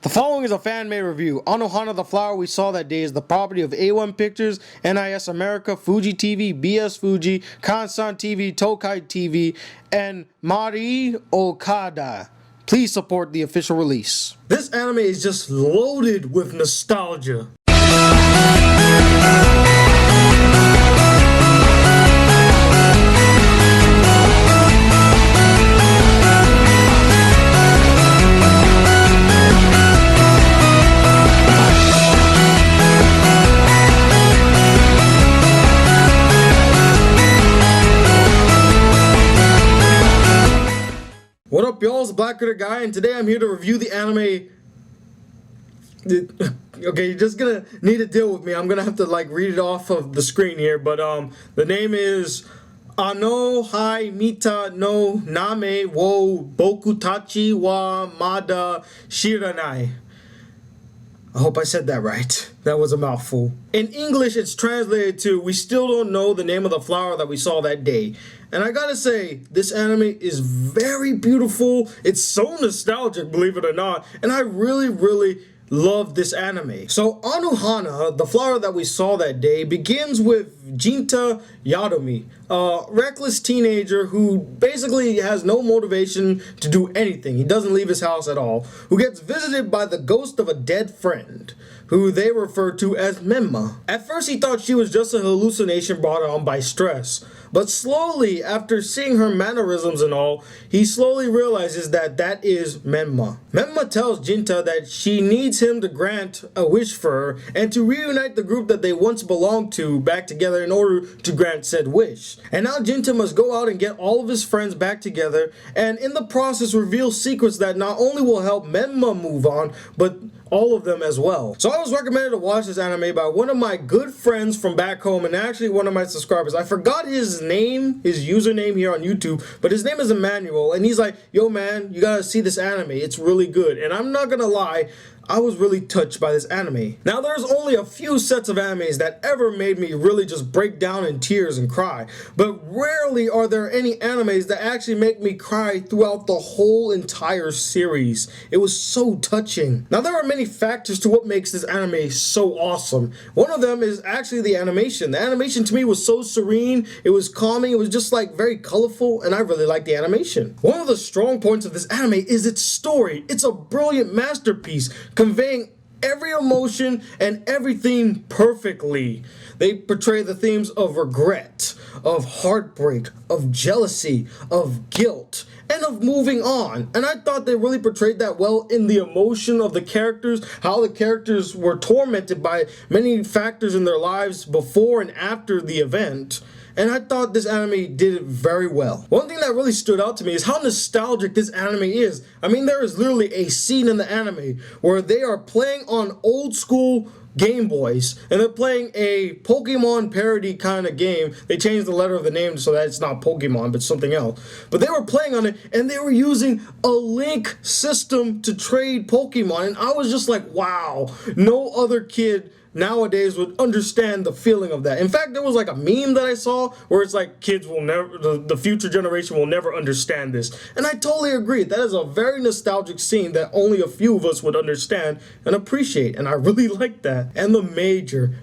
The following is a fan-made review. Anohana, the flower we saw that day, is the property of A1 Pictures, NIS America, Fuji TV, BS Fuji, Kansan TV, Tokai TV, and Mari Okada. Please support the official release. This anime is just loaded with nostalgia. What up, y'all? It's Black Critic Guy, and today I'm here to review the anime. Okay, you're just gonna need to deal with me. I'm gonna have to read it off of the screen here, but the name is Anohana no Name wo Bokutachi wa Mada Shiranai. I hope I said that right. That was a mouthful. In English, it's translated to, "We still don't know the name of the flower that we saw that day." And I gotta say, this anime is very beautiful. It's so nostalgic, believe it or not. And I really love this anime. So Anohana, the flower that we saw that day, begins with Jinta Yadomi, a reckless teenager who basically has no motivation to do anything. He doesn't leave his house at all, who gets visited by the ghost of a dead friend, who they refer to as Memma. At first he thought she was just a hallucination brought on by stress, but slowly, after seeing her mannerisms and all, he slowly realizes that that is Memma. Memma tells Jinta that she needs him to grant a wish for her and to reunite the group that they once belonged to back together in order to grant said wish. And now Jinta must go out and get all of his friends back together, and in the process reveal secrets that not only will help Memma move on, but all of them as well. So I was recommended to watch this anime by one of my good friends from back home, and actually one of my subscribers. I forgot his name, his username here on YouTube, but his name is Emmanuel, and he's like, "Yo man, you gotta see this anime, it's really good." And I'm not gonna lie, I was really touched by this anime. Now there's only a few sets of animes that ever made me really just break down in tears and cry, but rarely are there any animes that actually make me cry throughout the whole entire series. It was so touching. Now there are many factors to what makes this anime so awesome. One of them is actually the animation. The animation to me was so serene, it was calming, it was just very colorful, and I really liked the animation. One of the strong points of this anime is its story. It's a brilliant masterpiece, conveying every emotion and everything perfectly. They portray the themes of regret, of heartbreak, of jealousy, of guilt, and of moving on. And I thought they really portrayed that well in the emotion of the characters, how the characters were tormented by many factors in their lives before and after the event. And I thought this anime did it very well. One thing that really stood out to me is how nostalgic this anime is. I mean, there is literally a scene in the anime where they are playing on old school Game Boys, and they're playing a Pokemon parody kind of game. They changed the letter of the name so that it's not Pokemon, but something else. But they were playing on it, and they were using a link system to trade Pokemon, and I was just like, wow, no other kid nowadays would understand the feeling of that. In fact, there was a meme that I saw where it's kids will never, the future generation will never understand this. And I totally agree. That is a very nostalgic scene that only a few of us would understand and appreciate. And I really like that. And the major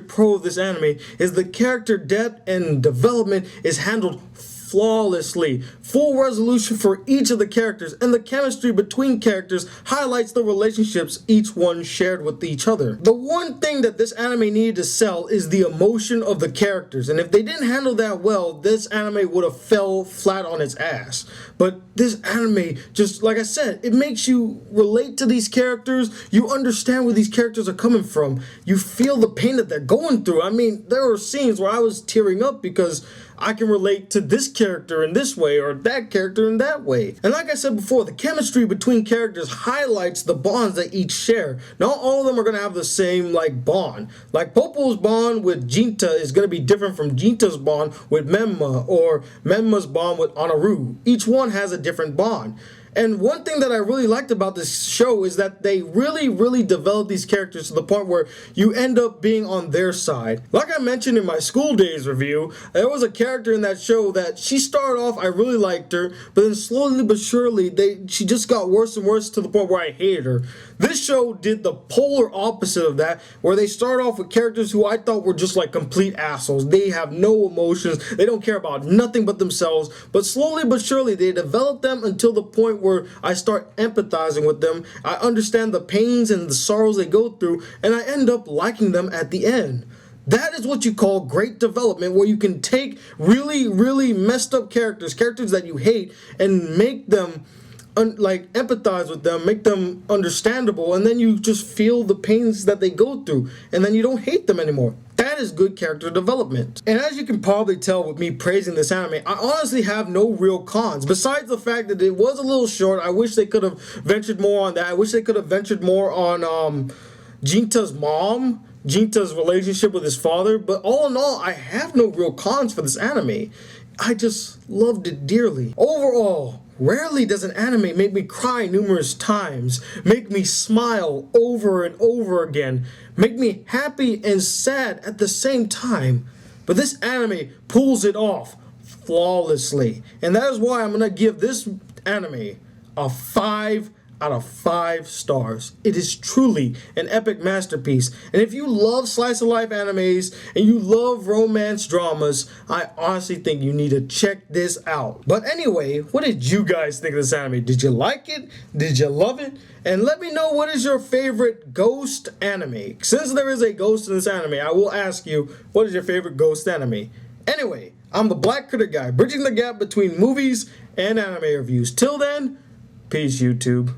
pro of this anime is the character depth and development is handled flawlessly. Full resolution for each of the characters, and the chemistry between characters highlights the relationships each one shared with each other. The one thing that this anime needed to sell is the emotion of the characters, and if they didn't handle that well, this anime would have fell flat on its ass. But this anime, just like I said, it makes you relate to these characters. You understand where these characters are coming from. You feel the pain that they're going through. I mean, there were scenes where I was tearing up because I can relate to this character in this way or that character in that way. And like I said before, the chemistry between characters highlights the bonds they each share. Not all of them are going to have the same bond. Popo's bond with Jinta is going to be different from Jinta's bond with Memma, or Memma's bond with Anaru. Each one has a different bond. And one thing that I really liked about this show is that they really developed these characters to the point where you end up being on their side. Like I mentioned in my School Days review, there was a character in that show that she started off, I really liked her, but then slowly but surely she just got worse and worse to the point where I hated her. This show did the polar opposite of that, where they start off with characters who I thought were just like complete assholes. They have no emotions, they don't care about nothing but themselves, but slowly but surely they develop them until the point where I start empathizing with them. I understand the pains and the sorrows they go through, and I end up liking them at the end. That is what you call great development, where you can take really messed up characters that you hate, and make them empathize with them, make them understandable, and then you just feel the pains that they go through, and then you don't hate them anymore. That is good character development. And as you can probably tell with me praising this anime, I honestly have no real cons. Besides the fact that it was a little short, I wish they could have ventured more on that. I wish they could have ventured more on Jinta's mom, Jinta's relationship with his father. But all in all, I have no real cons for this anime. I just loved it dearly. Overall, rarely does an anime make me cry numerous times, make me smile over and over again, make me happy and sad at the same time. But this anime pulls it off flawlessly. And that is why I'm going to give this anime a 5 out of 5 stars. It is truly an epic masterpiece. And if you love slice of life animes and you love romance dramas, I honestly think you need to check this out. But anyway, what did you guys think of this anime? Did you like it? Did you love it? And let me know, what is your favorite ghost anime? Since there is a ghost in this anime, I will ask you, what is your favorite ghost anime? Anyway, I'm the Black Critic Guy, bridging the gap between movies and anime reviews. Till then, peace, YouTube.